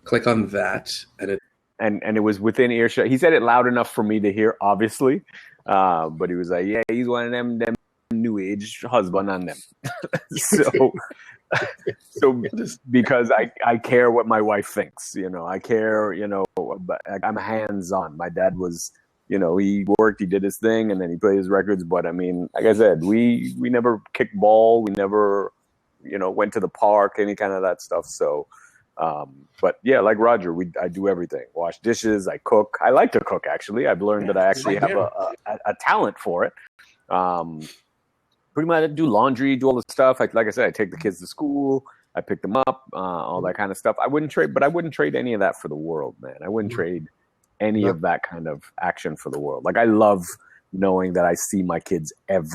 click on that, and it was within earshot. He said it loud enough for me to hear, obviously, but he was like, "Yeah, he's one of them new age husband on them." so because I care what my wife thinks, I care, but I'm hands on. My dad was, he worked, he did his thing, and then he played his records. But I mean, like I said, we never kicked ball, we never, went to the park, any kind of that stuff. So, but yeah, like Roger, I do everything. Wash dishes, I cook. I like to cook, actually. I've learned that I actually have a talent for it. Pretty much do laundry, do all the stuff. Like I said, I take the kids to school, I pick them up, all that kind of stuff. I wouldn't trade any of that for the world, man. I wouldn't trade any of that kind of action for the world. Like, I love knowing that I see my kids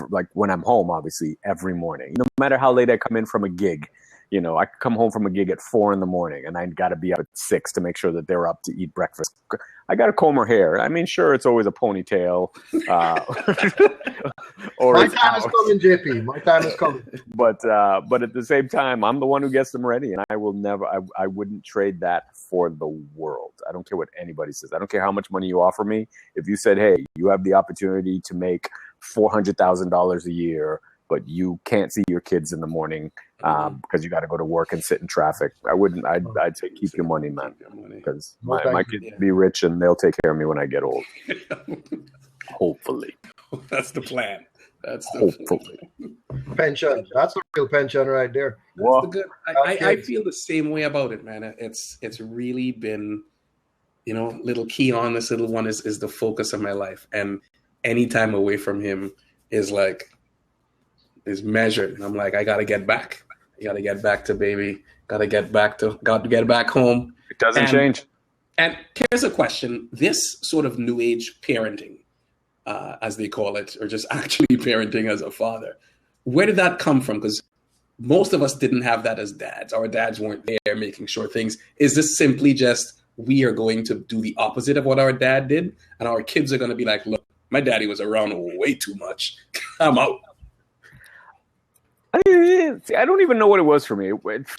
like when I'm home, obviously, every morning. No matter how late I come in from a gig, I come home from a gig at 4 a.m. and I got to be up at 6 to make sure that they're up to eat breakfast. I got to comb her hair. I mean, sure, it's always a ponytail. Or my time is coming, JP. My time is coming. But at the same time, I'm the one who gets them ready, and I will never. I wouldn't trade that for the world. I don't care what anybody says. I don't care how much money you offer me. If you said, "Hey, you have the opportunity to make $400,000 a year, but you can't see your kids in the morning because you got to go to work and sit in traffic," I wouldn't. I'd say keep your money, man, because my kids will be rich and they'll take care of me when I get old. Hopefully, that's the plan. Hopefully. Pension. That's a real pension right there. That's the good. I feel the same way about it, man. It's really been, little Keon, this little one is the focus of my life, and any time away from him is measured. And I'm like, I gotta get back. I gotta get back to baby. Got to get back home. It doesn't change. And here's a question: this sort of new age parenting, as they call it, or just actually parenting as a father, where did that come from? Because most of us didn't have that as dads. Our dads weren't there making sure things. Is this simply just we are going to do the opposite of what our dad did, and our kids are going to be like, look, my daddy was around way too much. I'm out. I don't even know what it was for me.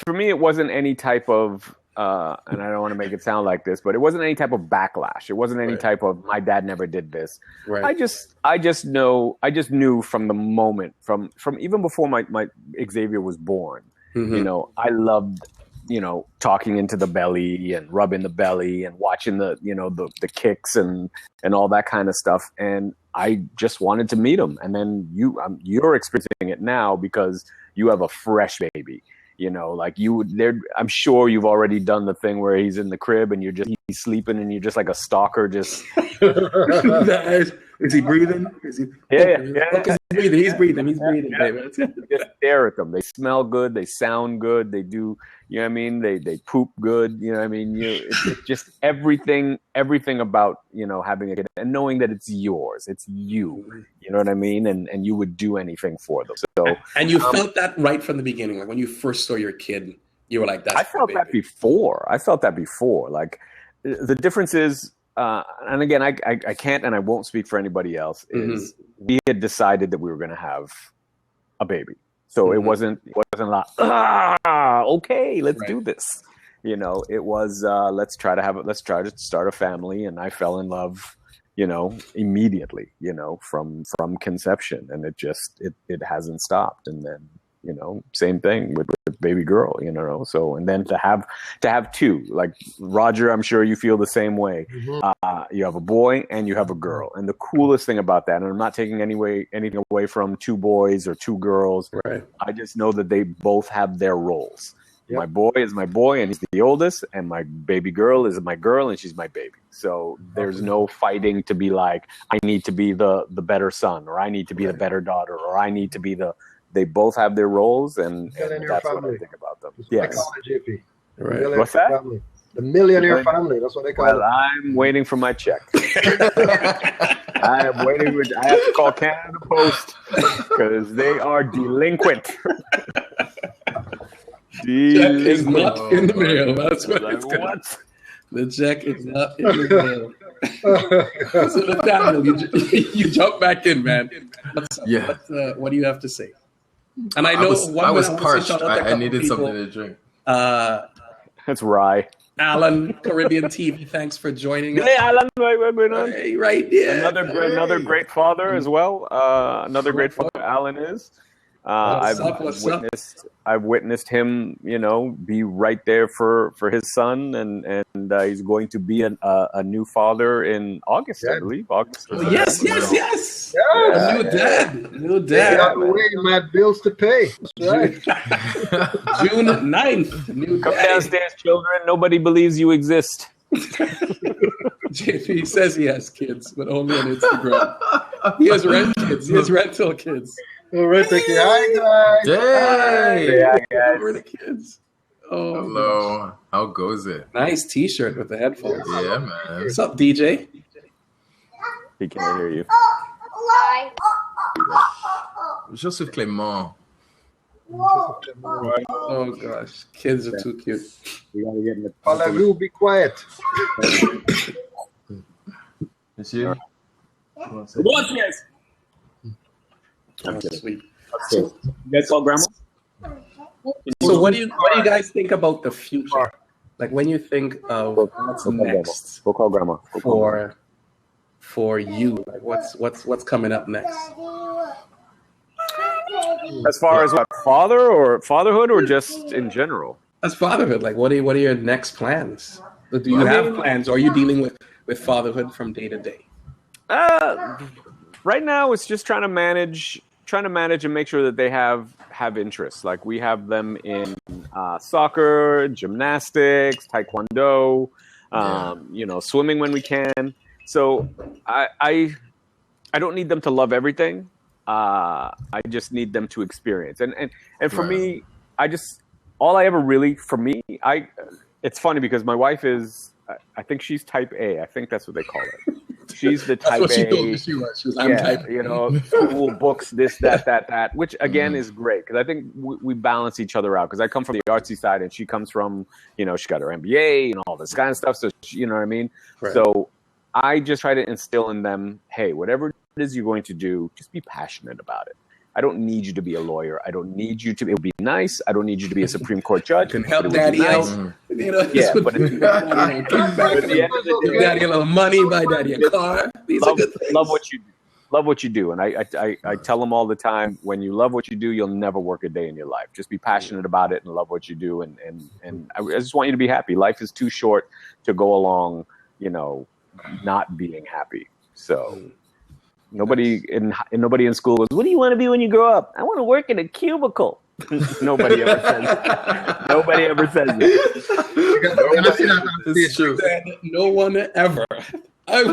For me, it wasn't any type of, and I don't want to make it sound like this, but it wasn't any type of backlash. It wasn't any type of, my dad never did this. Right. I just knew from the moment, from even before my Xavier was born, I loved, talking into the belly and rubbing the belly and watching the kicks and all that kind of stuff. And I just wanted to meet him. And then you're experiencing it now because you have a fresh baby, I'm sure you've already done the thing where he's in the crib and he's sleeping and you're just like a stalker, just. Is he breathing? Yeah. He's breathing. Yeah. Just stare at them. They smell good. They sound good. They do, They poop good. It's just everything about, having a kid and knowing that it's yours. It's you. You know what I mean? And you would do anything for them. So. And you felt that right from the beginning. Like when you first saw your kid, you were like, "That's." I felt that before. Like the difference is. And again, I can't and I won't speak for anybody else, is we had decided that we were going to have a baby. So it wasn't like, okay, let's do this. It was, let's try to start a family. And I fell in love, immediately, from conception, and it hasn't stopped. And then, same thing with baby girl, so, and then to have two, like Roger, I'm sure you feel the same way. You have a boy and you have a girl. And the coolest thing about that, and I'm not taking anything away from two boys or two girls. Right. I just know that they both have their roles. Yep. My boy is my boy and he's the oldest, and my baby girl is my girl and she's my baby. So there's no fighting to be like, I need to be the better son, or I need to be the better daughter, or I need to be they both have their roles, and that's what I think about them. Yes. They call it, JP. Right. What's that? Family. The millionaire family. That's what they call it. Well, I'm waiting for my check. I am waiting. I have to call Canada Post because they are delinquent. Check is not in the mail. That's what it's called. What? The check is not in the mail. So Nathaniel, you jump back in, man. What do you have to say? And I know I was parched. I needed something to drink. That's rye. Alan, Caribbean TV, thanks for joining us. Hey, Alan, what's going on? Hey, right there. Another great father as well. Another great father, Alan is. I've witnessed him, be right there for his son, and he's going to be a new father in August, I believe. August. Yes. Yeah. New They dad. got way mad bills to pay. That's right. June 9th. New Come dad. downstairs, children. Nobody believes you exist. JP says he has kids, but only on Instagram. He has rent kids. He has rental kids. All right, thank you. Hi, guys. Hey. Yeah, guys. Where are the kids? Oh, Hello. gosh. How goes it? Nice T-shirt with the headphones. Yeah, man. What's up, DJ? He can't hear you. Joseph Clément. Oh gosh, kids are too cute. We gotta get in the. Fatherhood, be quiet. Monsieur? What, guys? Oh, sweet. You guys call grandma? So what do you guys think about the future? Like when you think of what's next We'll call grandma. for you, like what's coming up next? As far as what, fatherhood, or just in general? As fatherhood, like what are your next plans? Do you have plans, or are you dealing with fatherhood from day to day? Right now, it's just trying to manage and make sure that they have interests. Like we have them in soccer, gymnastics, taekwondo, swimming when we can. So I don't need them to love everything. I just need them to experience. And for me, it's funny because my wife is, I think she's type A. I think that's what they call it. She's the type A. That's what she told me she was. I'm type A. School, books, this, that, which again is great because I think we balance each other out. Because I come from the artsy side and she comes from, she got her MBA and all this kind of stuff. So, you know what I mean? Right. So I just try to instill in them, hey, whatever it is you're going to do, just be passionate about it. I don't need you to be a lawyer. I don't need you to be nice. I don't need you to be a Supreme Court judge. Can help daddy out. Yeah, but give daddy a little money, buy daddy a car. These are good things. Love what you do. Love what you do. And I tell them all the time, when you love what you do, you'll never work a day in your life. Just be passionate about it and love what you do. And I just want you to be happy. Life is too short to go along, not being happy. So nobody in school goes, what do you want to be when you grow up? I want to work in a cubicle. Nobody ever says that. Nobody ever says that. It's true. No one ever. Well,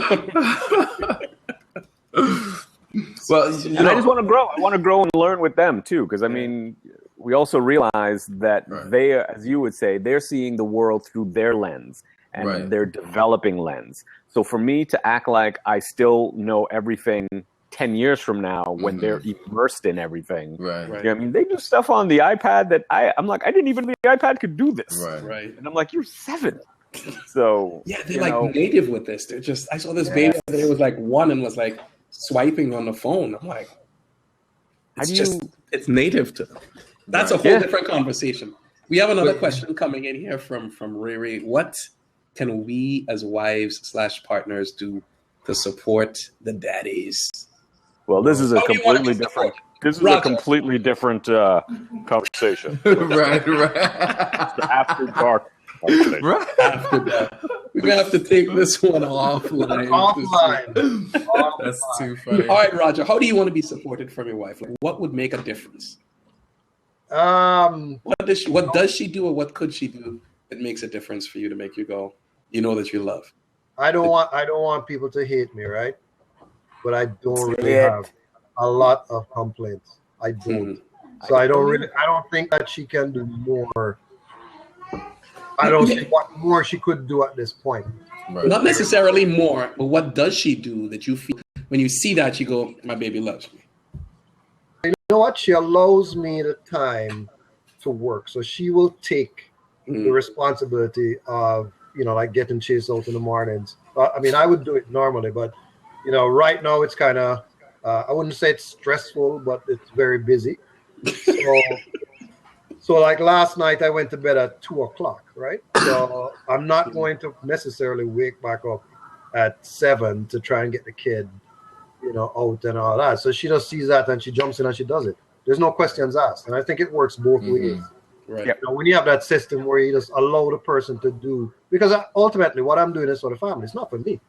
and I just want to grow. I want to grow and learn with them too, because I mean, we also realize that they, as you would say, they're seeing the world through their lens and their developing lens. So for me to act like I still know everything 10 years from now when they're immersed in everything. Right. You know what I mean? They do stuff on the iPad that I'm like, I didn't even know the iPad could do this. Right. And I'm like, you're 7. So yeah, they're like native with this. They're just, I saw this baby that was like 1 and was like swiping on the phone. I'm like, it's native to them. That's a whole different conversation. We have another question coming in here from Riri. What can we as wives / partners do to support the daddies? Well, this is a completely different. This is a completely different conversation. Right. After dark. Right. After that, we're gonna have to take this one offline. That's too funny. All right, Roger. How do you want to be supported from your wife? Like, what would make a difference? What does she do, or what could she do that makes a difference for you to make you go, you know that you love? I don't want people to hate me, right? But I don't really have a lot of complaints. I don't. So I don't think that she can do more. I don't see what more she could do at this point. Right. Not necessarily more, but what does she do that you feel when you see that you go, my baby loves me? You know what? She allows me the time to work. So she will take the responsibility of, like getting chased out in the mornings. I mean, I would do it normally, but, right now it's kind of, I wouldn't say it's stressful, but it's very busy. So So like last night, I went to bed at 2:00, right? So I'm not going to necessarily wake back up at 7 to try and get the kid, out and all that. So she just sees that and she jumps in and she does it. There's no questions asked. And I think it works both ways. Right. Yep. When you have that system where you just allow the person to do, because ultimately what I'm doing is for the family. It's not for me.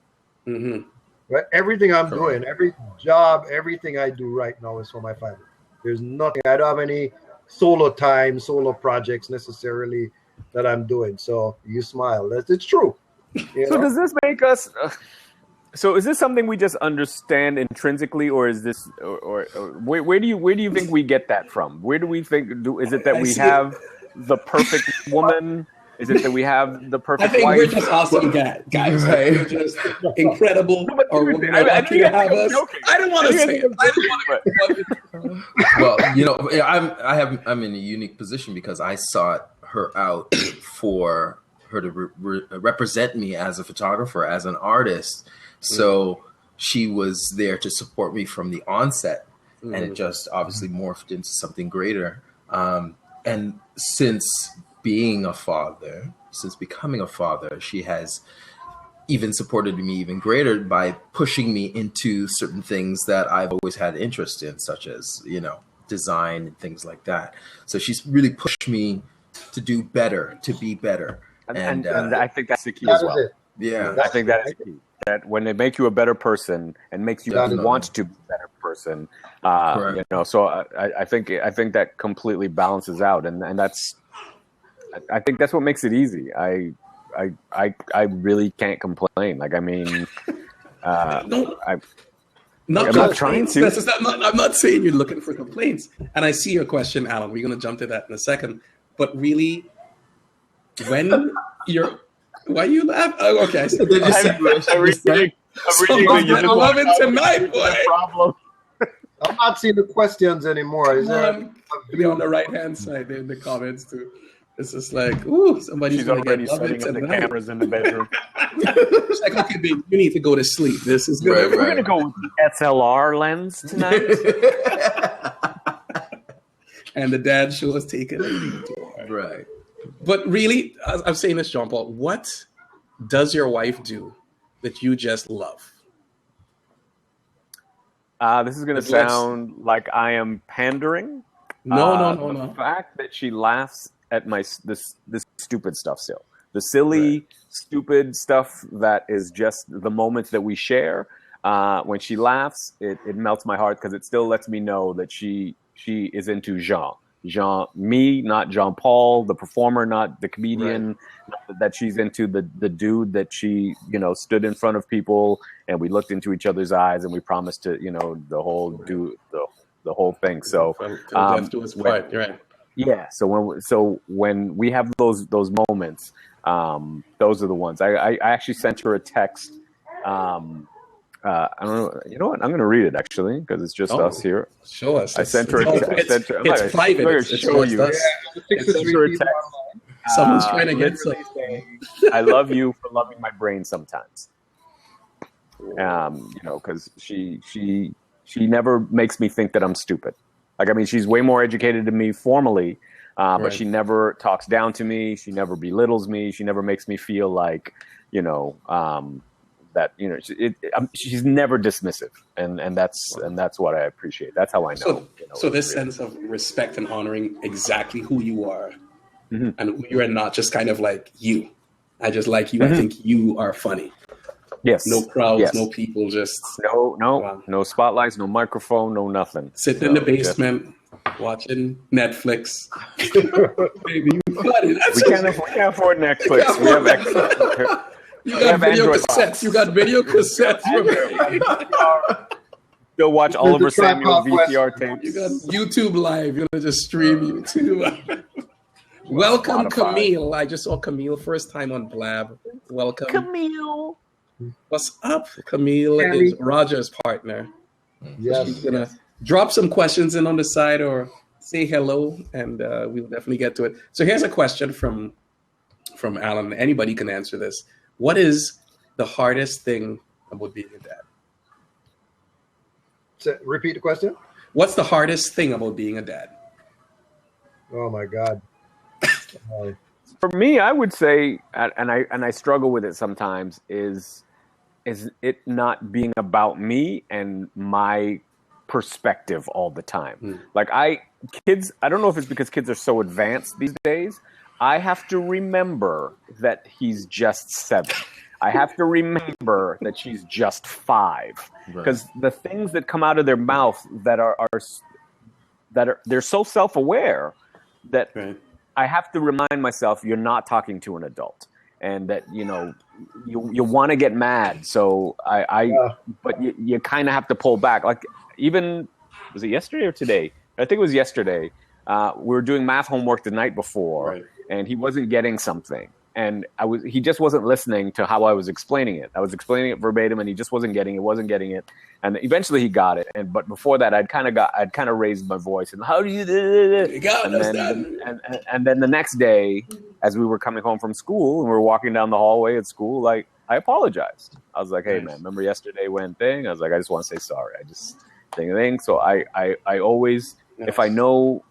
Mm-hmm. Right? Everything I'm doing, every job, everything I do right now is for my family. There's nothing. I don't have any solo projects necessarily that I'm doing. So you smile. It's true. So does this make us? So is this something we just understand intrinsically, or is this, or where do you think we get that from? Where do we think? Is it that we have the perfect woman? Is it that we have the perfect I think wife? we're just awesome guys. Right? We're just incredible. Or we're lucky to have us. I don't want to say it. I don't want to. Well, I'm in a unique position because I sought her out for her to represent me as a photographer, as an artist. So she was there to support me from the onset, and it just obviously morphed into something greater. And since becoming a father, she has even supported me even greater by pushing me into certain things that I've always had interest in, such as, design and things like that. So she's really pushed me to do better, to be better. And I think that's the key as well. Yeah. I think that is the key. That when they make you a better person and makes you want to be a better person, so I think that completely balances out, and that's, I think that's what makes it easy. I really can't complain. Like, I mean, I'm not trying to. I'm not saying you're looking for complaints. And I see your question, Alan. We're going to jump to that in a second. But really, when you're... Why you laugh? Oh, okay. I'm loving tonight, boy. I'm not seeing the questions anymore. Is there? Be on the right-hand side there in the comments, too. It's just like, ooh, somebody's going to get setting up the cameras in the bedroom. It's like, okay, babe, you need to go to sleep. This is good. We're going to go with the SLR lens tonight. And the dad show is taking a detour. Right. But really, I'm saying this, John Paul, what does your wife do that you just love? This is going to sound like I am pandering. No. The fact that she laughs at this stupid stuff still. The silly, stupid stuff that is just the moments that we share. When she laughs, it melts my heart because it still lets me know that she is into Jean, me, not Jean Paul, the performer, not the comedian, that she's into the dude that she, stood in front of people and we looked into each other's eyes and we promised to, the whole thing. So, right. Yeah. So when we have those moments, those are the ones. I actually sent her a text. I don't know. You know what? I'm going to read it actually because it's just us here. Show us. I sent her. It's private. I'm show you. I sent her a text. Someone's trying to get something. I love you for loving my brain sometimes. Because she never makes me think that I'm stupid. Like, I mean, she's way more educated than me formally, but she never talks down to me. She never belittles me. She never makes me feel like, that she's never dismissive, and that's what I appreciate. That's how I know. So this sense of respect and honoring exactly who you are, and who you are not, just kind of like you. I just like you. I think you are funny. Yes. No crowds, no people, just no spotlights, no microphone, no nothing. Sitting in the basement, watching Netflix. Baby, you funny. We can't afford Netflix. We have extra. You got video cassettes. You got video cassettes. You'll watch Oliver Samuel VCR tapes. You got YouTube Live. You're gonna just stream YouTube. Welcome, Camille. I just saw Camille first time on Blab. Welcome, Camille. What's up? Camille is Roger's partner. Yes. She's gonna drop some questions in on the side or say hello, and we'll definitely get to it. So here's a question from Alan. Anybody can answer this. What is the hardest thing about being a dad? So, repeat the question. What's the hardest thing about being a dad? Oh my God. For me, I would say, and I struggle with it sometimes, is it not being about me and my perspective all the time. Like I don't know if it's because kids are so advanced these days. I have to remember that he's just 7. I have to remember that she's just 5, because the things that come out of their mouth that are they're so self-aware that I have to remind myself, you're not talking to an adult, and that you want to get mad. So but you kind of have to pull back. Like, even, was it yesterday or today? I think it was yesterday. We were doing math homework the night before, and he wasn't getting something, and he just wasn't listening to how I was explaining it. I was explaining it verbatim, and he just wasn't getting it. And eventually he got it. But before that, I'd kind of raised my voice, and how do you? And then the next day, as we were coming home from school and we were walking down the hallway at school, like, I apologized. I was like, hey man, remember yesterday when thing? I was like, I just want to say sorry. I just thing. So I always, if I know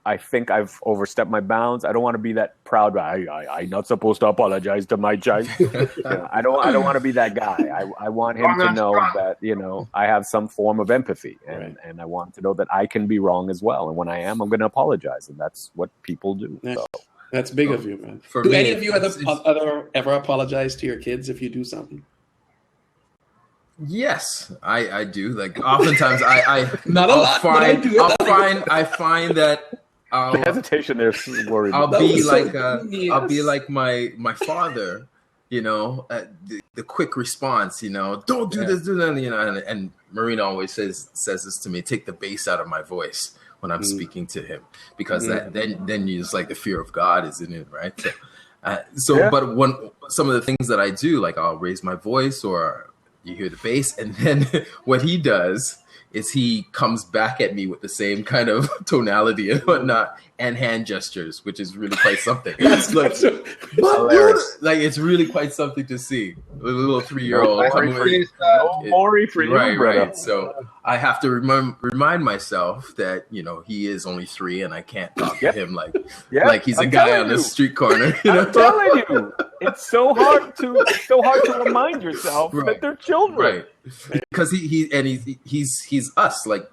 I think I've overstepped my bounds, I don't want to be that proud guy. I'm not supposed to apologize to my child. I don't want to be that guy. I want him to know that, I have some form of empathy, and I want to know that I can be wrong as well. And when I am, I'm going to apologize. And that's what people do. So. That's big of you, man. Do any of you ever apologize to your kids if you do something? Yes, I do. Like, oftentimes I not a lot, but I do. I find that the hesitation there's worried. I'll be like my father, the quick response, don't do this, do that, and Marina always says this to me: take the bass out of my voice when I'm speaking to him, because then it's like the fear of God is in it, right? But when some of the things that I do, like I'll raise my voice, or you hear the bass, and then what he does is he comes back at me with the same kind of tonality and whatnot, and hand gestures, which is really quite something. It's like, it's really quite something to see. A little 3-year-old. Right. So I have to remind myself that, he is only 3, and I can't talk to him like he's a guy on the street corner. I'm telling you, it's so hard to remind yourself that they're children. Right. Because he's us, like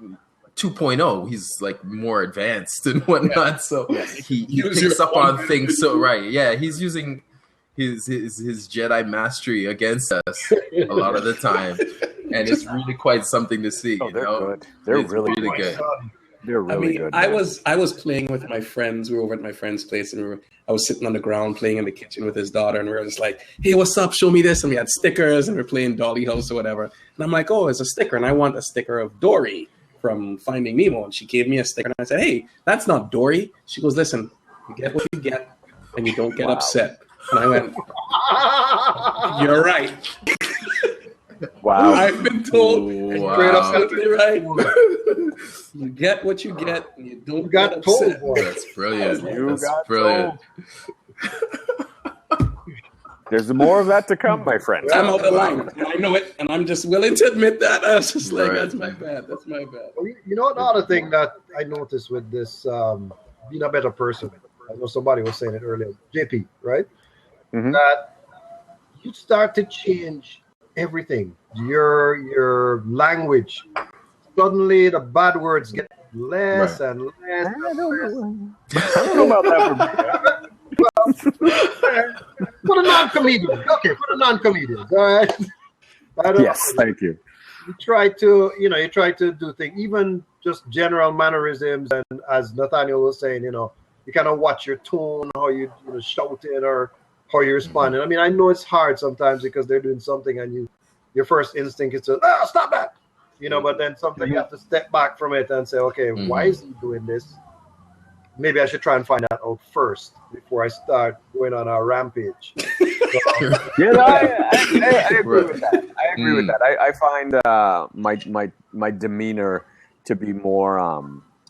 2.0. He's like more advanced and whatnot. So he picks up on things. So he's using his Jedi mastery against us a lot of the time, and it's really quite something to see. They're good. They're really good. They're really good. I was playing with my friends. We were over at my friend's place, and I was sitting on the ground playing in the kitchen with his daughter, and we were just like, "Hey, what's up? Show me this." And we had stickers, and we were playing Dolly House or whatever. And I'm like, "Oh, it's a sticker, and I want a sticker of Dory from Finding Nemo." And she gave me a sticker, and I said, "Hey, that's not Dory." She goes, "Listen, you get what you get, and you don't get upset." And I went, "You're right." Wow. I've been told. Straight absolutely right. You get what you get, and you don't get upset. That's brilliant. That's brilliant. There's more of that to come, my friend. I'm out the line, and I know it, and I'm just willing to admit that. I was just like, that's my bad. That's my bad. Well, another thing that I noticed with this being a better person, I know somebody was saying it earlier, JP, right? Mm-hmm. That you start to change everything. Your language. Suddenly the bad words get less and less. I don't know about that. For the non-comedian. Okay, for the non-comedian. All right. Yes, thank you. You try to do things, even just general mannerisms, and as Nathaniel was saying, you kind of watch your tone, how you shouting or how you responding. I mean, I know it's hard sometimes because they're doing something and your first instinct is to stop that, but then something you have to step back from it and say, okay, why is he doing this? Maybe I should try and find that out first before I start going on a rampage. I agree with that. I find my demeanor to be more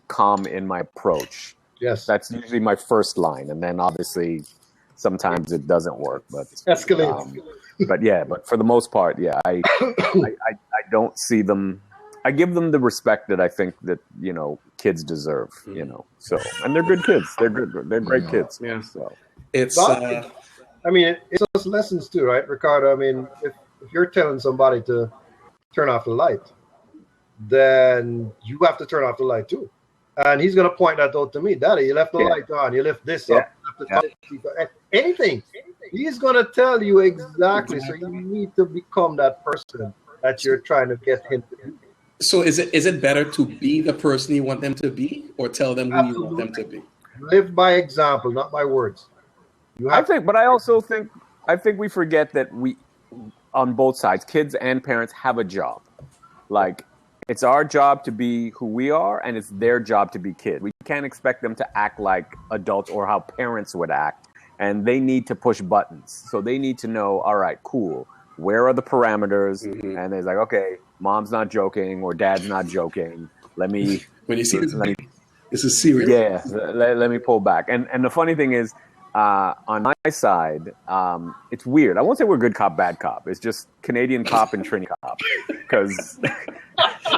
calm in my approach. Yes, that's usually my first line, and then obviously sometimes it doesn't work. But escalate. But for the most part, I don't see them. I give them the respect that I think that, you know, kids deserve, you know. So, and they're good kids. They're good. They're great kids. Yeah. So It's I mean, it's those lessons too, right, Ricardo? I mean, if you're telling somebody to turn off the light, then you have to turn off the light too. And he's going to point that out to me. Daddy, you left the light on. You left this up. You left anything. He's going to tell you exactly. So you need to become that person that you're trying to get him to be. So is it better to be the person you want them to be, or tell them who you want them to be? Live by example, not by words. I think we forget that we, on both sides, kids and parents have a job. Like, it's our job to be who we are, and it's their job to be kids. We can't expect them to act like adults or how parents would act, and they need to push buttons. So they need to know, all right, cool, where are the parameters? Mm-hmm. And they're like, okay, mom's not joking or dad's not joking. Let me... When you see this is serious. Yeah, let me pull back. And the funny thing is, on my side, it's weird. I won't say we're good cop, bad cop. It's just Canadian cop and Trini cop. Because...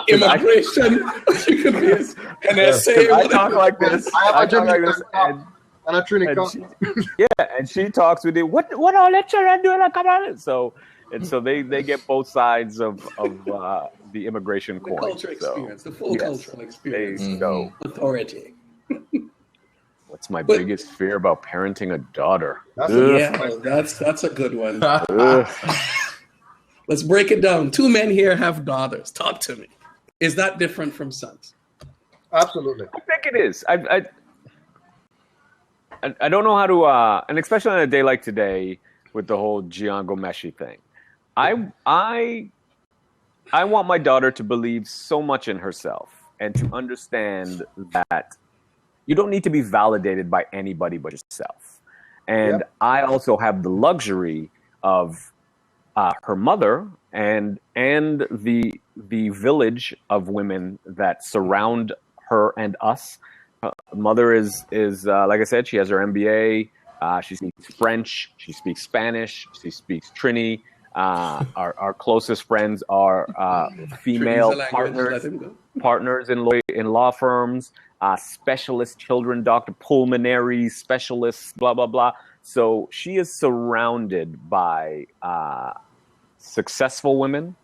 Immigration, you could be an essay. I talk like this. I talk like this, and a Trini cop. And she talks with it. What all that children doing? Come on. So they get both sides of the immigration coin. The culture experience, the full cultural experience. There you go. Authority. What's my biggest fear about parenting a daughter? That's a good one. Let's break it down. 2 men here have daughters. Talk to me. Is that different from sons? Absolutely. I think it is. I don't know how to, and especially on a day like today with the whole Giango Messi thing. I want my daughter to believe so much in herself and to understand that you don't need to be validated by anybody but yourself. And I also have the luxury of her mother and the village of women that surround her and us. Mother is like I said, she has her MBA. She speaks French. She speaks Spanish. She speaks Trini. Our closest friends are female partners in law firms, specialist children doctor, pulmonary specialists, blah blah blah. So she is surrounded by successful women,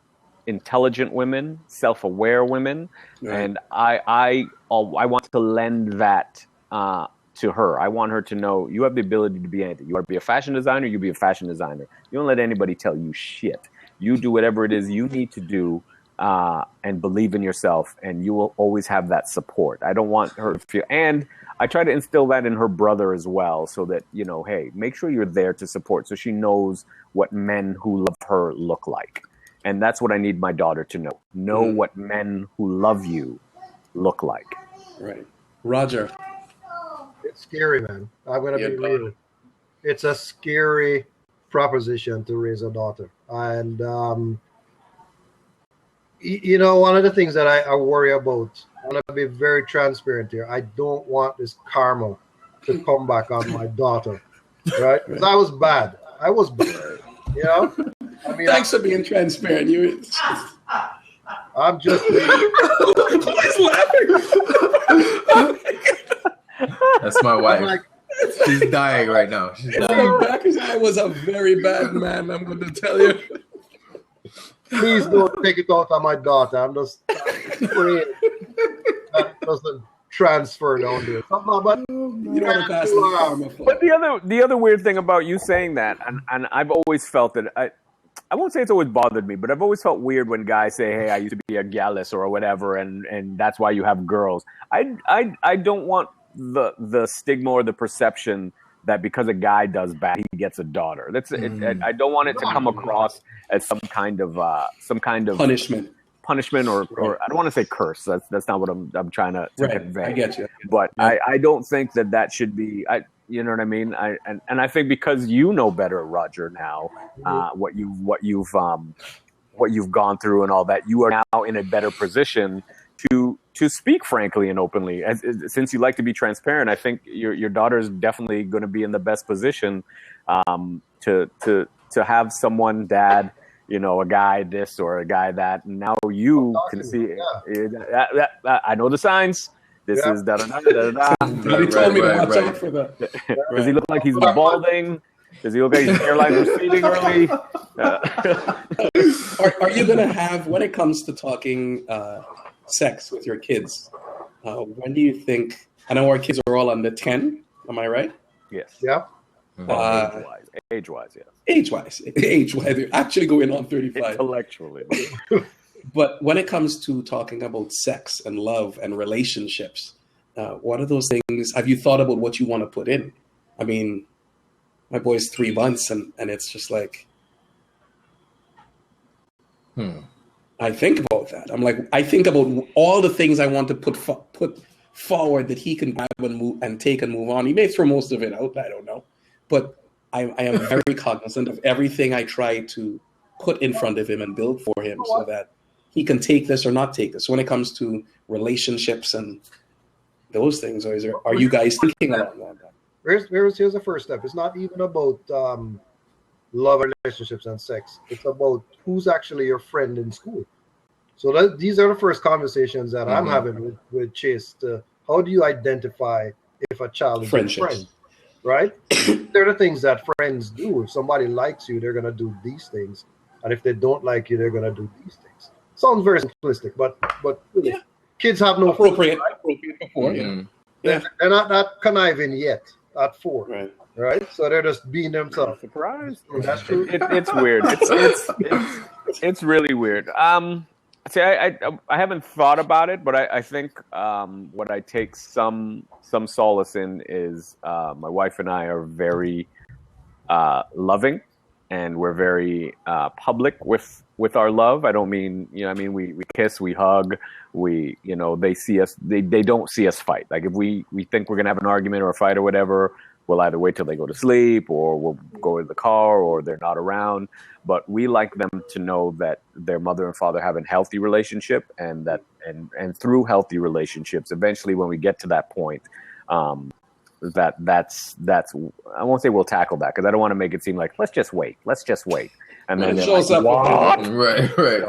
intelligent women, self-aware women, and I want to lend that to her. I want her to know you have the ability to be anything. You want to be a fashion designer, you be a fashion designer. You don't let anybody tell you shit. You do whatever it is you need to do and believe in yourself, and you will always have that support. I don't want her to feel, and I try to instill that in her brother as well, so that, you know, hey, make sure you're there to support, so she knows what men who love her look like. And that's what I need my daughter to know. Know what men who love you look like. Right. Roger. It's scary, man. I'm going to be real. It's a scary proposition to raise a daughter. And, you know, one of the things that I worry about, I'm going to be very transparent here. I don't want this karma to come back on my daughter, right? Because I was bad. You know? I mean, thanks for being transparent. I'm just. Who's laughing? That's my wife. She's dying right now. She's dying. Back as I was a very bad man, I'm going to tell you. Please don't take it out on my daughter. I'm just praying that it doesn't transfer down there. But the other weird thing about you saying that, and I've always felt that I won't say it's always bothered me, but I've always felt weird when guys say, "Hey, I used to be a gallus or whatever," and that's why you have girls. I don't want the stigma or the perception that because a guy does bad, he gets a daughter. I don't want it to come across as some kind of punishment, or I don't want to say curse. That's not what I'm trying to convey. I get you. But I don't think that should be. You know what I mean? And I think because you know better, Roger, now what you've gone through and all that, you are now in a better position to speak frankly and openly. Since you like to be transparent, I think your daughter is definitely going to be in the best position to have someone, dad, a guy this or a guy that. Now you can see, I know the signs. This is da-da-da-da-da. He told me to watch out for that. Does he look like he's balding? Does he look like his hairline receding early? Are you going to have, when it comes to talking sex with your kids, when do you think, I know our kids are all under 10, am I right? Yes. Yeah. Age-wise, yes. Age-wise. They're actually going on 35. Intellectually. But when it comes to talking about sex and love and relationships, what are those things? Have you thought about what you want to put in? I mean, my boy's 3 months, and it's just like, I think about that. I'm like, I think about all the things I want to put forward that he can grab and move and take and move on. He may throw most of it out. I don't know, but I am very cognizant of everything I try to put in front of him and build for him so that he can take this or not take this. When it comes to relationships and those things, are you guys thinking along that? Here's the first step. It's not even about love, relationships, and sex. It's about who's actually your friend in school. So these are the first conversations that I'm having with Chase. How do you identify if a child is a friend? Right? They're the things that friends do. If somebody likes you, they're going to do these things. And if they don't like you, they're going to do these things. Sounds very simplistic, but yeah. Kids have no appropriate before. They're not conniving yet at 4. Right? So they're just being themselves. Surprised. That's true. It's weird. It's really weird. See, I haven't thought about it, but I think what I take some solace in is my wife and I are very loving, and we're very public with our love. I don't mean, we kiss, we hug, they see us, they don't see us fight. Like if we think we're gonna have an argument or a fight or whatever, we'll either wait till they go to sleep or we'll go in the car or they're not around. But we like them to know that their mother and father have a healthy relationship, and that and through healthy relationships, eventually when we get to that point, that's I won't say we'll tackle that, because I don't want to make it seem like let's just wait, and then shows like, up. What? Right.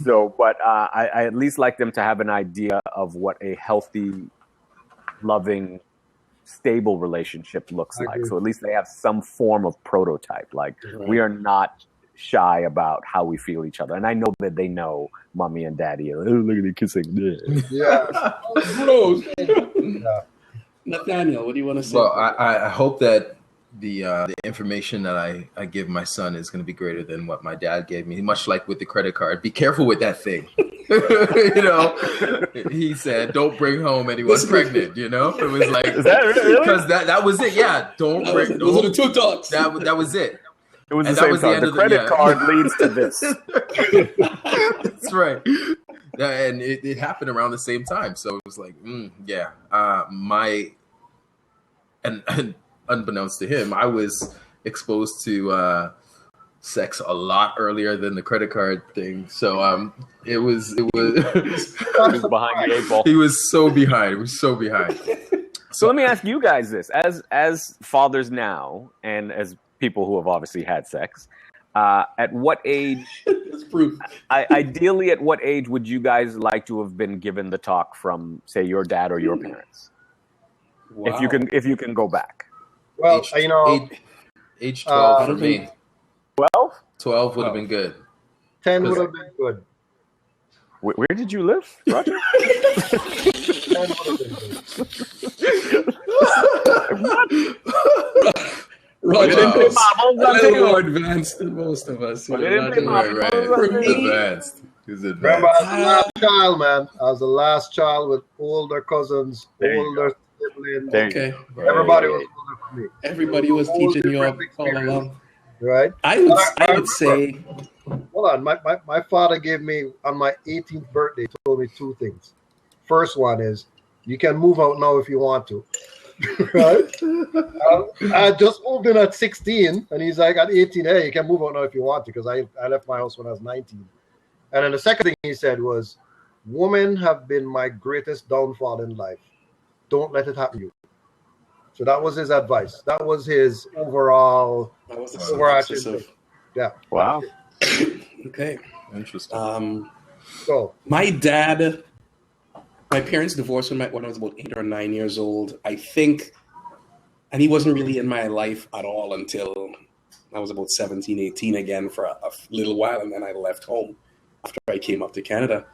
So, but I at least like them to have an idea of what a healthy, loving, stable relationship looks like. So at least they have some form of prototype. Like we are not shy about how we feel each other, and I know that they know mommy and daddy are look at me kissing. Yeah. Nathaniel, what do you want to say? Well, I hope that the information that I give my son is going to be greater than what my dad gave me. Much like with the credit card, be careful with that thing. He said, "Don't bring home anyone pregnant." It was like, is that really? Because that was it. Yeah, those are the 2 talks. That was it. It was the same time. The credit card leads to this. That's right. And it happened around the same time. So it was like, and unbeknownst to him, I was exposed to sex a lot earlier than the credit card thing. So it was He was behind the 8 ball. He was so behind. It was so behind. So let me ask you guys this: as fathers now, and as people who have obviously had sex, at what age? Ideally, at what age would you guys like to have been given the talk from, say, your dad or your parents? Wow. If you can go back. Well, age 12 for me. 12? 12 would have been good. 10 would have been good. Where did you live, Roger? 10 would have been good. What? Roger is a little more advanced than most of us. Right. Advanced. Remember, I was the last child, man. I was the last child with older cousins, older siblings. Okay. Everybody was older for me. Everybody was teaching you all along. Right? I would say... Hold on. My father gave me, on my 18th birthday, told me 2 things. First one is, you can move out now if you want to. Right? I just moved in at 16, and he's like, at 18, hey, you can move out now if you want to, because I left my house when I was 19. And then the second thing he said was, women have been my greatest downfall in life. Don't let it happen to you. So that was his advice. That was his overarching thing. Yeah. Wow. Okay. Interesting. So My parents divorced when I was about 8 or 9 years old, I think, and he wasn't really in my life at all until I was about 17, 18 again for a little while, and then I left home after I came up to Canada.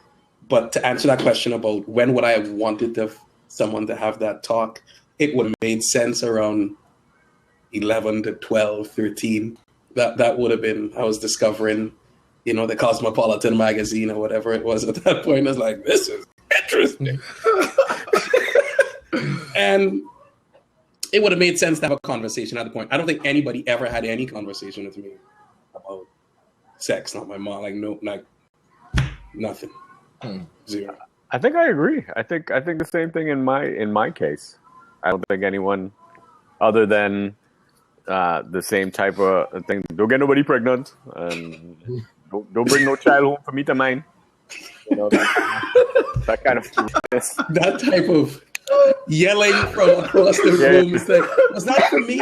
But to answer that question about when would I have wanted someone to have that talk, it would have made sense around 11 to 12, 13. That would have been, I was discovering, the Cosmopolitan magazine or whatever it was at that point. I was like, this is interesting. And it would have made sense to have a conversation at the point. I don't think anybody ever had any conversation with me about sex. Not my mom. Like, no, like nothing. Zero. I think I agree. I think the same thing in my case. I don't think anyone other than the same type of thing. Don't get nobody pregnant, and don't bring no child home for me to mine. That kind of that type of yelling from across the room. It's like, was that for me?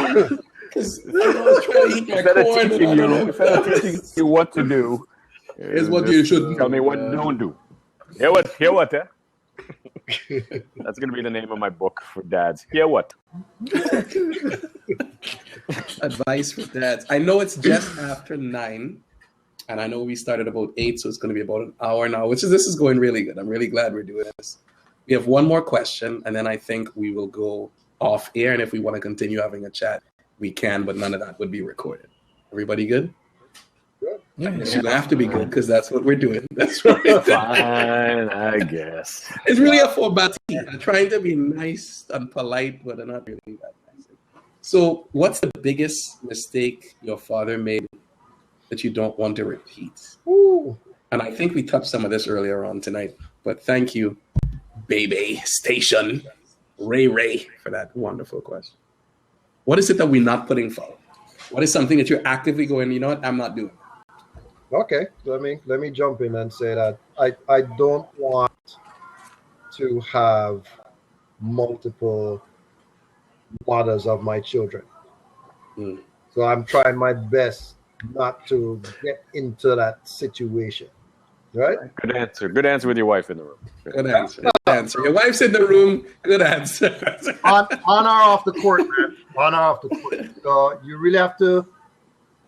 Because I was trying to eat my corn. Instead of teaching you what to do, is what you should tell me what don't do. Hear what? That's gonna be the name of my book for dads. Hear what? Advice for dads. I know it's just after 9, and I know we started about 8, so it's going to be about an hour now. This is going really good. I'm really glad we're doing this. We have one more question, and then I think we will go off air. And if we want to continue having a chat, we can, but none of that would be recorded. Everybody good? yeah. You have to be good because that's what we're doing. That's what we're doing. Fine, I guess. It's really a formality. I'm trying to be nice and polite, but I'm not really that nice. So, what's the biggest mistake your father made that you don't want to repeat? Ooh. And I think we touched some of this earlier on tonight, but thank you, Baby Station, Ray, for that wonderful question. What is it that we're not putting forward? What is something that you're actively going, you know what, I'm not doing? Okay, let me jump in and say that I don't want to have multiple mothers of my children. So I'm trying my best not to get into that situation. Right? Good answer with your wife in the room. Good answer. Your wife's in the room. Good answer. on or off the court, man. On or off the court. So you really have to.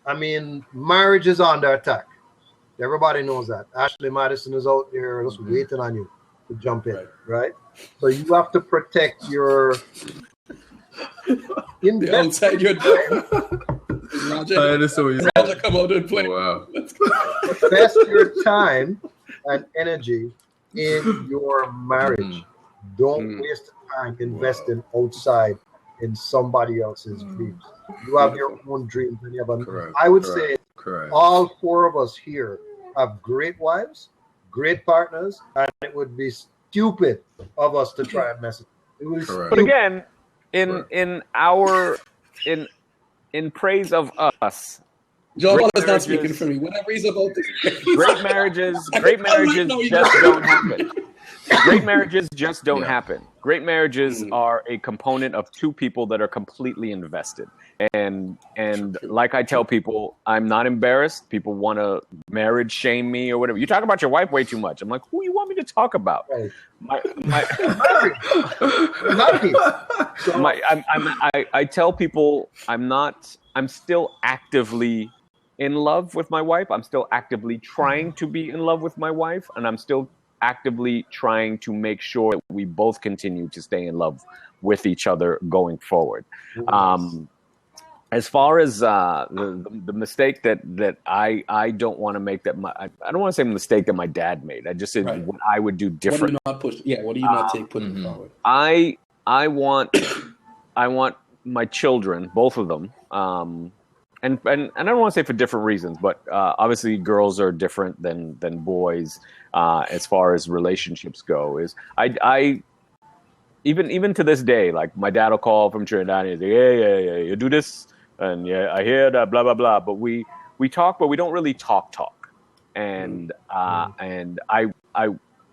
I mean, marriage is under attack. Everybody knows that. Ashley Madison is out there just waiting on you to jump in, right? So you have to protect your outside your door. Roger come out and play. Wow. Invest your time and energy in your marriage. Don't waste time investing outside in somebody else's dreams. You have your own dreams, and you have I would say all 4 of us here have great wives, great partners, and it would be stupid of us to try and mess it. But again, in praise of us, Joe is not speaking for me. Whatever he's about to say. Great marriages just don't happen. Great marriages just don't happen. Great marriages are a component of 2 people that are completely invested. And like I tell people, I'm not embarrassed. People want to marriage shame me or whatever. You talk about your wife way too much. I'm like, who you want me to talk about? I tell people I'm still actively in love with my wife. I'm still actively trying to be in love with my wife, and I'm still actively trying to make sure that we both continue to stay in love with each other going forward. As far as the mistake that I don't want to make, I don't want to say mistake that my dad made. I just said what I would do different. What do you not take putting forward? I want my children, both of them, and I don't want to say for different reasons, but obviously girls are different than boys as far as relationships go. Is I even to this day, like my dad will call from Trinidad and he's like, yeah, you do this, and I hear that, blah blah blah. But we talk, but we don't really talk. And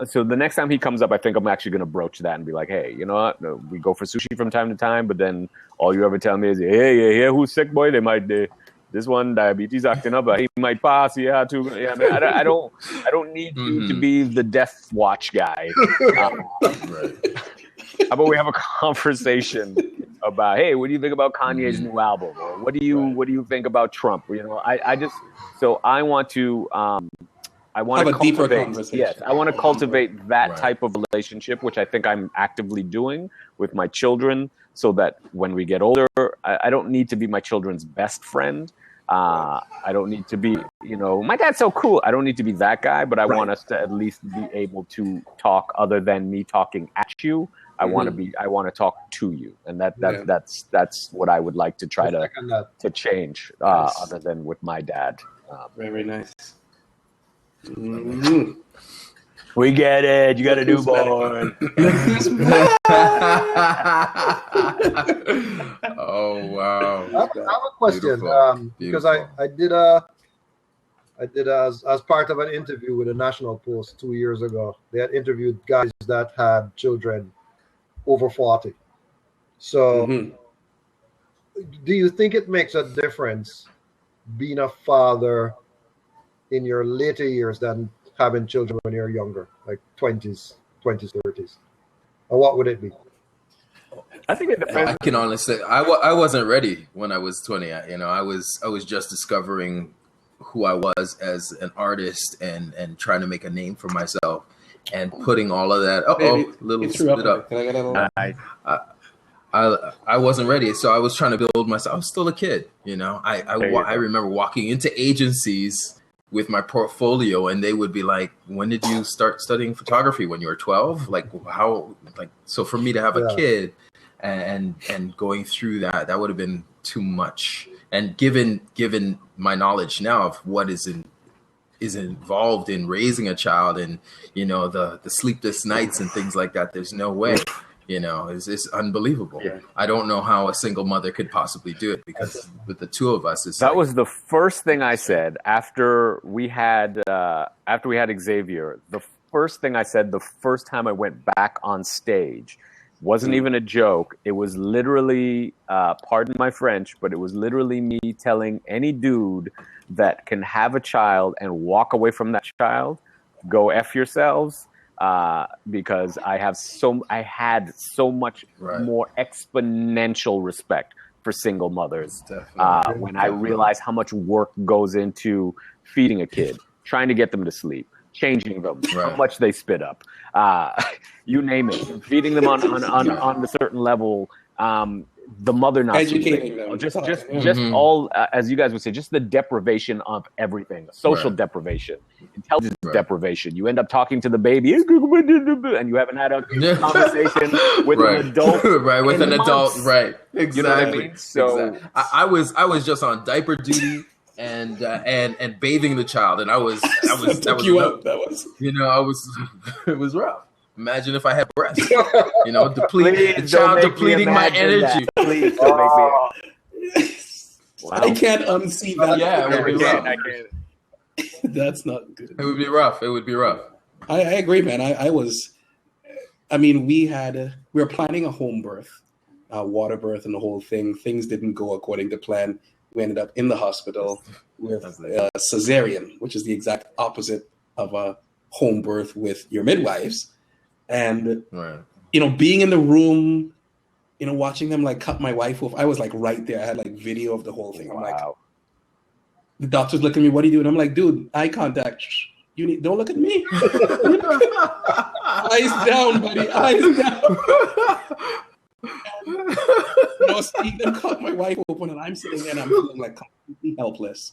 so the next time he comes up, I think I'm actually going to broach that and be like, hey, you know what? No, we go for sushi from time to time, but then all you ever tell me is, hey, who's sick, boy? They might this one diabetes acting up, but he might pass. Yeah, too. Yeah, I mean, I don't need you to be the death watch guy. Right. How about we have a conversation about, hey, what do you think about Kanye's new album? Or what do you think about Trump? You know, I want to have a deeper conversation. Yes, I want to cultivate that type of relationship, which I think I'm actively doing with my children, so that when we get older, I don't need to be my children's best friend. I don't need to be, my dad's so cool. I don't need to be that guy, but I want us to at least be able to talk other than me talking at you. I want to talk to you. And that's what I would like to try to change, other than with my dad. Very nice. We get it. You got a newborn. Oh wow! I have a question because I did as part of an interview with the National Post 2 years ago. They had interviewed guys that had children over 40. So, do you think it makes a difference being a father in your later years than having children when you're younger, like 20s, 30s? Or what would it be? I think it depends. I can honestly say I wasn't ready when I was 20. I was just discovering who I was as an artist and trying to make a name for myself and putting all of that. Split up. I wasn't ready, so I was trying to build myself. I was still a kid, I remember walking into agencies with my portfolio, and they would be like, "When did you start studying photography? When you were 12? Like how? Like so for me to have a kid and going through that would have been too much. And given my knowledge now of what is involved in raising a child, and the sleepless nights and things like that, there's no way. It's unbelievable. Yeah. I don't know how a single mother could possibly do it, because with the two of us, that was the first thing I said after we had Xavier. The first thing I said the first time I went back on stage wasn't even a joke. It was literally, pardon my French, but it was literally me telling any dude that can have a child and walk away from that child, go F yourselves. Because I had so much more exponential respect for single mothers when I realized how much work goes into feeding a kid, trying to get them to sleep, changing them, how much they spit up, you name it, feeding them on a certain level. The mother not educating them, just all, as you guys would say, just the deprivation of everything, social deprivation, intelligence deprivation. You end up talking to the baby, and you haven't had a conversation with an adult, with an adult, right? Exactly. You know what I mean? So I was just on diaper duty and bathing the child, and I was took you out. That was it was rough. Imagine if I had breasts, depleting my energy. Please don't make me. Wow. I can't unsee that. Yeah, it would be rough. I can't. That's not good. It would be rough. I agree, man. We were planning a home birth, water birth, and the whole thing. Things didn't go according to plan. We ended up in the hospital with cesarean, which is the exact opposite of a home birth with your midwives. And, being in the room, watching them cut my wife off, I was right there. I had video of the whole thing. I'm the doctor's looking at me, what do you do? And I'm like, dude, eye contact. Don't look at me. Eyes down, buddy. Eyes down. Seeing them cut my wife open, and I'm sitting there and I'm feeling completely helpless.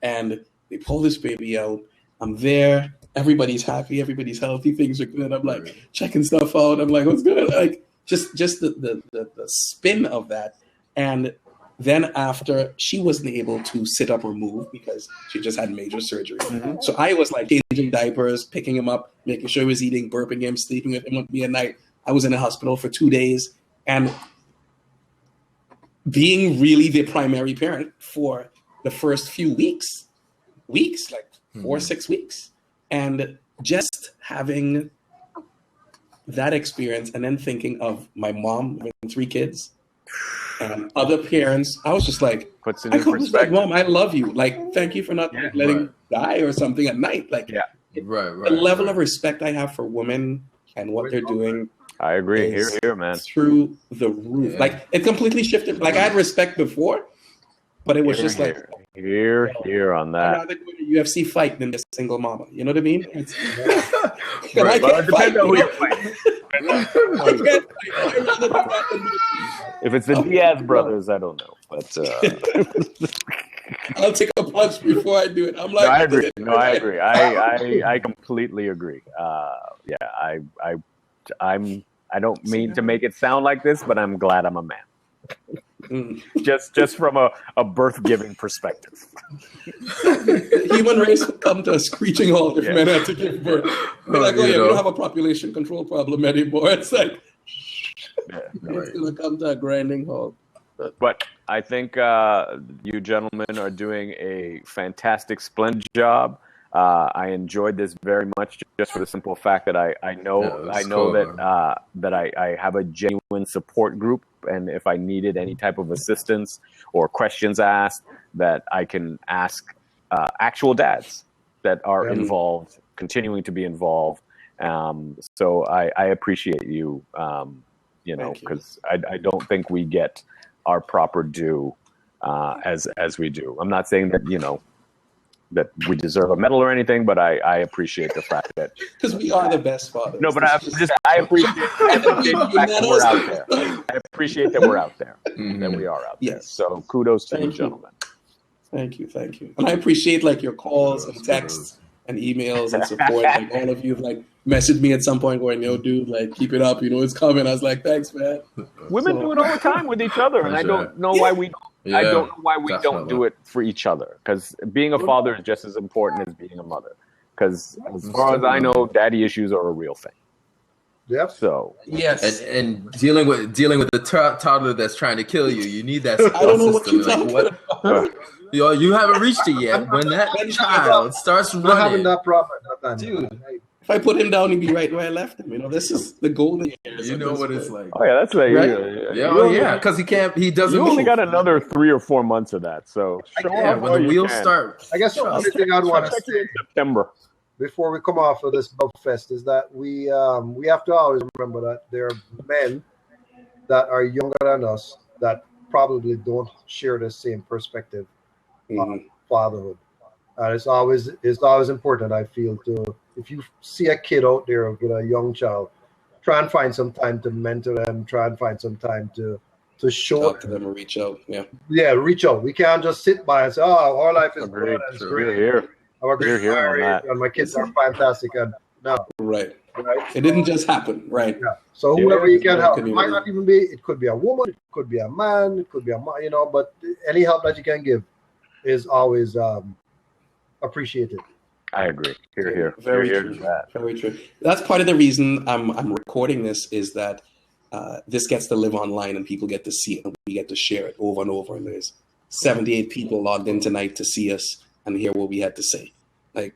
And they pull this baby out. I'm there. Everybody's happy. Everybody's healthy. Things are good. I'm checking stuff out. I'm like, what's good? Just the spin of that. And then after, she wasn't able to sit up or move because she just had major surgery. Mm-hmm. So I was changing diapers, picking him up, making sure he was eating, burping him, sleeping with him with me at night. I was in the hospital for 2 days, and being really the primary parent for the first few weeks, 4 or 6 weeks. And just having that experience and then thinking of my mom with 3 kids, other parents, I was just like, Puts it I in come just like, perspective. Mom, I love you. Like, thank you for not letting me die or something at night. Like, Right. the level of respect I have for women and what they're doing. I agree. Is Here, man. through the roof. Yeah. Like, it completely shifted. Like, I had respect before, but it was just like, here on that. I'd rather go to a UFC fight than a single mama. You know what I mean? It's, Right. Well, it depends on who you're fighting. fighting. If it's the Diaz brothers, I don't know. But I'll take a punch before I do it. I'm like, I agree. I completely agree. I don't mean to make it sound like this, but I'm glad I'm a man. Just from a birth-giving perspective. Human race would come to a screeching halt if men had to give birth. They're like, we don't have a population control problem anymore. It's like, it's going to come to a grinding halt. But I think you gentlemen are doing a fantastic, splendid job. I enjoyed this very much, just for the simple fact that I know that I have a genuine support group, and if I needed any type of assistance or questions asked, that I can ask actual dads that are involved, continuing to be involved. So I appreciate you, because I don't think we get our proper due as we do. I'm not saying that that we deserve a medal or anything, but I appreciate the fact that because we are the best fathers. No, but I appreciate the fact that we're out there. I appreciate that we're out there, that we are out there. So kudos to you, gentlemen. Thank you, and I appreciate like your calls and texts and emails and support. Like all of you have like messaged me at some point going, "Yo, dude, like keep it up. It's coming." I was like, "Thanks, man." Women do it all the time with each other, and I don't know why we. I don't know why we don't do it for each other, because being a father is just as important as being a mother. Because as far as I know, daddy issues are a real thing. Yep. So yes, and dealing with the toddler that's trying to kill you, you need that support I don't know system. what you're talking about. You haven't reached it yet. When that child starts running, not having that problem, dude. If I put him down, he'd be right where I left him. This is the golden years. You know what it's like. Oh yeah, that's like right? Because he doesn't. You only got another 3 or 4 months of that. So when the wheels start. I guess the only thing I'd want to say in September before we come off of this Bub Fest is that we have to always remember that there are men that are younger than us that probably don't share the same perspective on fatherhood. And it's always important, I feel, to, if you see a kid out there with a young child, try and find some time to mentor them, try and find some time to show talk to them or reach out. Reach out. We can't just sit by and say, "Oh, our life is good, it's great. Here. Our great marriage, and my kids are fantastic." And no, right. It didn't just happen, right? Yeah. So whoever you can help, it might not even be. It could be a woman, it could be a man, it could be but any help that you can give is always appreciated. I agree. Here. Very true. Very true. That's part of the reason I'm recording this, is that this gets to live online and people get to see it and we get to share it over and over. And there's 78 people logged in tonight to see us and hear what we had to say. Like,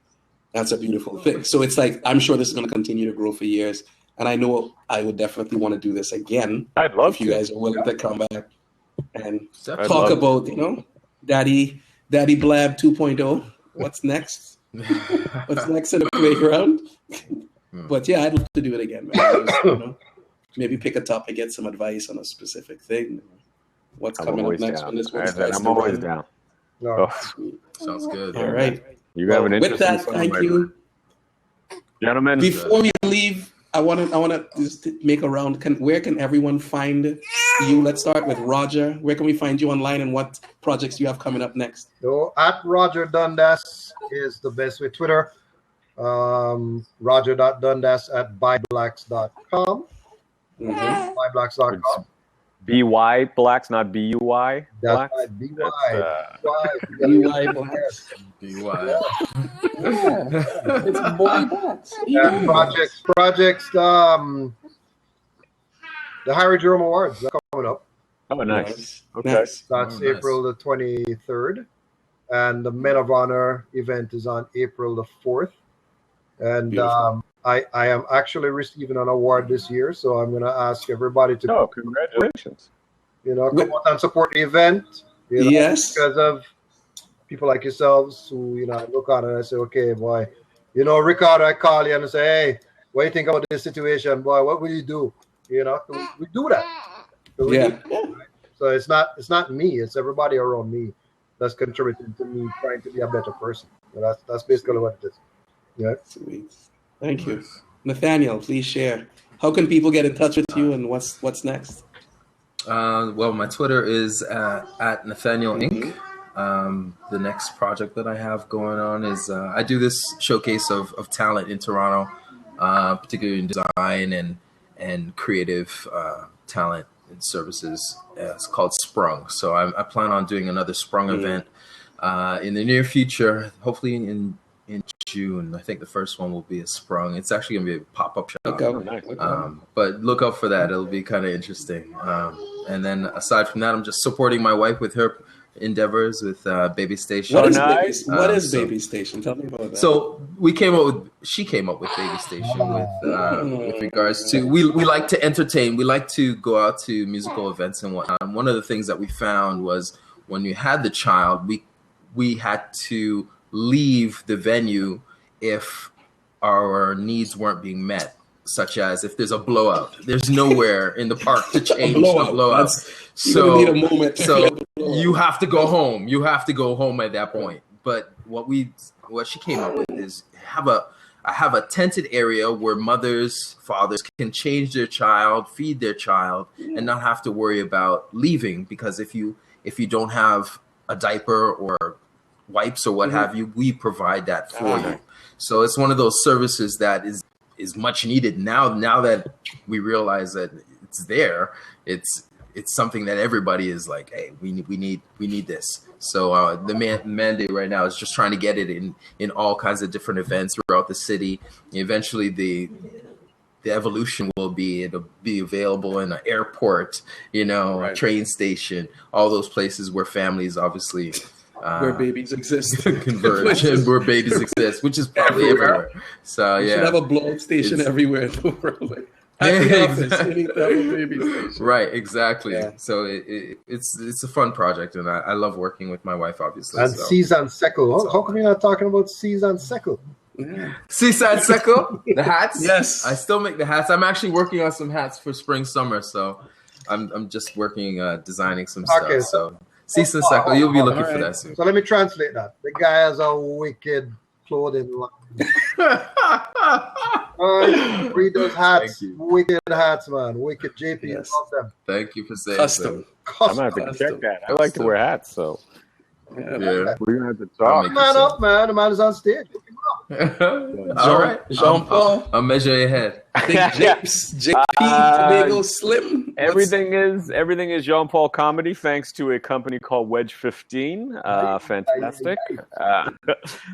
that's a beautiful thing. So it's like, I'm sure this is going to continue to grow for years. And I know I would definitely want to do this again. I'd love if you guys are willing to come back and talk about, Daddy Blab 2.0. What's next? What's next in the playground? But yeah, I'd love to do it again, man. Just, maybe pick a topic, get some advice on a specific thing. What's coming up next when this one starts? I'm always down. Sounds good. All right. You have an interesting with that, thank you, gentlemen. Before we leave, I want to just make a round. Where can everyone find you? Let's start with Roger. Where can we find you online, and what projects you have coming up next? So at Roger Dundas is the best way. Twitter, roger.dundas@byblacks.com. Byblacks.com. BY Blacks, not BUY Blacks. That's right, BY Blacks. BY. It's boy blacks. And projects. The Harry Jerome Awards are coming up. Oh, nice. Okay. Nice. That's April the 23rd, and the Men of Honor event is on April the 4th. And I am actually receiving an award this year, so I'm going to ask everybody to. Oh, congratulations! come out and support the event. Yes. Because of people like yourselves who, I look at it and I say, okay, boy, Ricardo, I call you and I say, hey, what do you think about this situation, boy? What will you do? So we do that. So we do that, right? So it's not me, it's everybody around me that's contributing to me trying to be a better person. So that's basically what it is. Yeah. Sweet. Thank you. Nathaniel, please share. How can people get in touch with you and what's next? Well, my Twitter is at Nathaniel Inc. The next project that I have going on is I do this showcase of talent in Toronto, particularly in design and creative talent and services. It's called Sprung. So I plan on doing another Sprung event in the near future, hopefully in June. I think the first one will be a Sprung. It's actually going to be a pop-up shop. But look out for that. It'll be kind of interesting. And then aside from that, I'm just supporting my wife with her endeavors with Baby Station. What is Baby Station? Tell me about that. So she came up with Baby Station with regards to we like to entertain. We like to go out to musical events and whatnot. And one of the things that we found was when you had the child, we had to leave the venue if our needs weren't being met, such as if there's a blowout. There's nowhere in the park to change a blowout. So need a moment. So you have to go home. You have to go home at that point. But what she came up with is I have a tented area where mothers, fathers can change their child, feed their child, and not have to worry about leaving, because if you don't have a diaper or wipes or what have you, we provide that for you. So it's one of those services that is much needed now that we realize that it's there. It's something that everybody is like, hey, we need this. So the mandate right now is just trying to get it in all kinds of different events throughout the city. Eventually the evolution will be it'll be available in an airport, a train station, all those places where families obviously where babies exist, converge, and where babies exist, which is probably everywhere. So we should have a blow-up station everywhere in the world. Baby station. Right, exactly. Yeah. So it's a fun project, and I love working with my wife, obviously. And Season Seco. How come you're not talking about Season Seco? Yeah. Seaside Seco, the hats. Yes, I still make the hats. I'm actually working on some hats for spring, summer. So I'm just working, designing some stuff. So Season Seco, you'll be looking for that soon. So let me translate that. The guy has a wicked clothing line. Read those hats, wicked hats, man. Wicked JP. Yes. Them. Thank you for saying custom. I'm gonna have to check that. I like to wear hats, so yeah. We're gonna have to talk. Man up, man. The man is on stage. All right, Jean-Paul. I'll measure your head. I think JP Tomago Slim. Everything is Jean-Paul Comedy, thanks to a company called Wedge 15. Fantastic.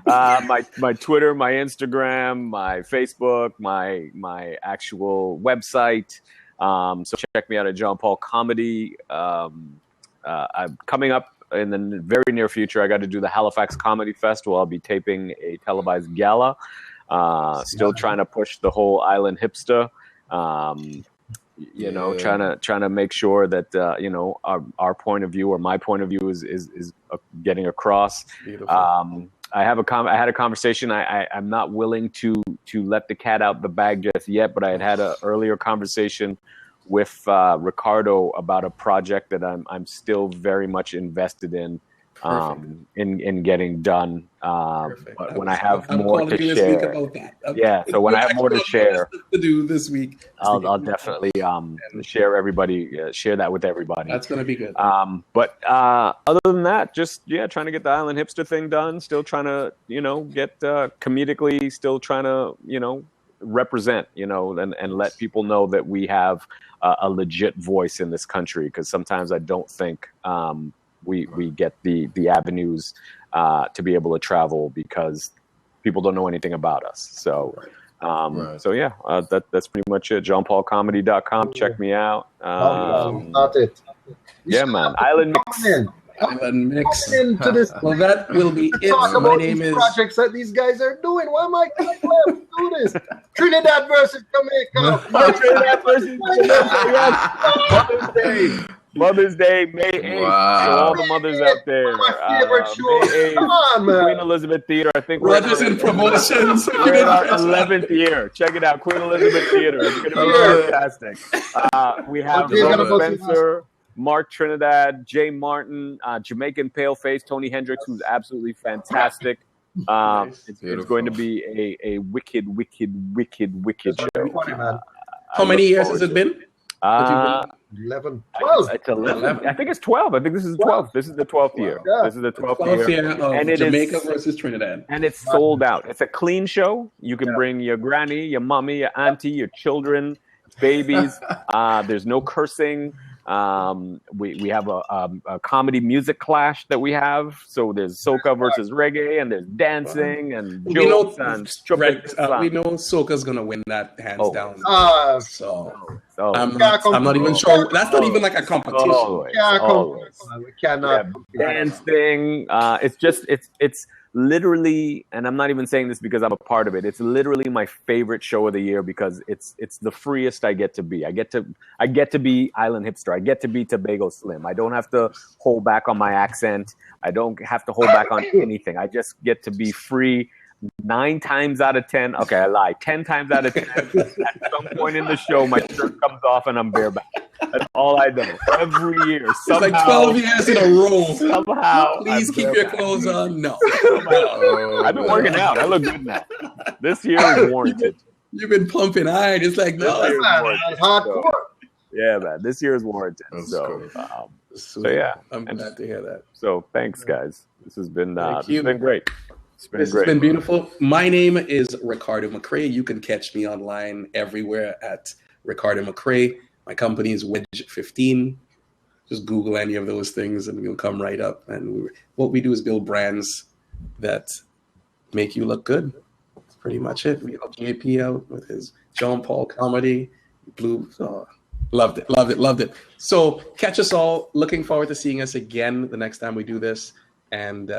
My Twitter, my Instagram, my Facebook, my actual website. So check me out at Jean-Paul Comedy. I'm coming up in the very near future. I got to do the Halifax Comedy Festival. I'll be taping a televised gala. Still trying to push the whole island hipster. Trying to make sure that our point of view or my point of view is getting across. I had a conversation. I'm not willing to let the cat out the bag just yet, but I had an earlier conversation with Ricardo about a project that I'm still very much invested in getting done. But when I have more to share, so when I have more to share, to do this week, I'll definitely share that with everybody. That's gonna be good. But other than that, just trying to get the Island Hipster thing done. Still trying to get comedically. Still trying to represent and let people know that we have a legit voice in this country, because sometimes I don't think we get the avenues to be able to travel because people don't know anything about us. So that's pretty much it. JeanPaulComedy.com. Check me out. Not it. Yeah, man. Island Mix. Island Mix. Into this. Well, that will be it. Talk about these projects that these guys are doing. Why am I do this? Trinidad versus Jamaica. Trinidad versus Jamaica. Mother's Day, May 8th. Wow. To all the mothers out there. My favorite show. May 8th, Come on, man. Queen Elizabeth Theater. I think Rogers in promotions. we're in our 11th year. Check it out, Queen Elizabeth Theater. It's going to be fantastic. We have Rona Spencer, Mark Trinidad, Jay Martin, Jamaican Paleface, Tony Hendricks, who's absolutely fantastic. It's going to be a wicked show. How many years has it been? 11, 12. It's 11. I think it's 12. I think this is 12. This is the 12th year. Yeah. This is the 12th year. And it Jamaica versus Trinidad. And it's sold out. It's a clean show. You can bring your granny, your mommy, your auntie, your children, babies. There's no cursing. We have a comedy music clash that we have. So there's soca versus reggae, and there's dancing and jokes and trumpets. We know soca's gonna win that hands down. I'm not even sure. That's not even like a competition. Always. We cannot dancing. It's literally, and I'm not even saying this because I'm a part of it. It's literally my favorite show of the year because it's the freest I get to be. I get to be Island Hipster. I get to be Tobago Slim. I don't have to hold back on my accent. I don't have to hold back on anything. I just get to be free. 9 times out of 10. Okay, I lied. 10 times out of 10. At some point in the show, my shirt comes off and I'm bareback. That's all I do. Every year. Somehow, it's like 12 years in a row. Somehow. Please keep your clothes on. No. I've been working out. I look good now. This year is warranted. You've been pumping iron. It's like, no. That's hardcore. Yeah, man. This year is warranted. So yeah. I'm glad to hear that. So thanks, guys. This has been great. This has been beautiful. My name is Ricardo McRae. You can catch me online everywhere at Ricardo McRae. My company is Wedge 15. Just Google any of those things and you'll come right up. And what we do is build brands that make you look good. That's pretty much it. We helped JP out with his John Paul comedy. Loved it. So catch us all. Looking forward to seeing us again the next time we do this. And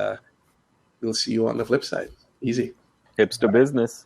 we'll see you on the flip side. Easy. Hipster business.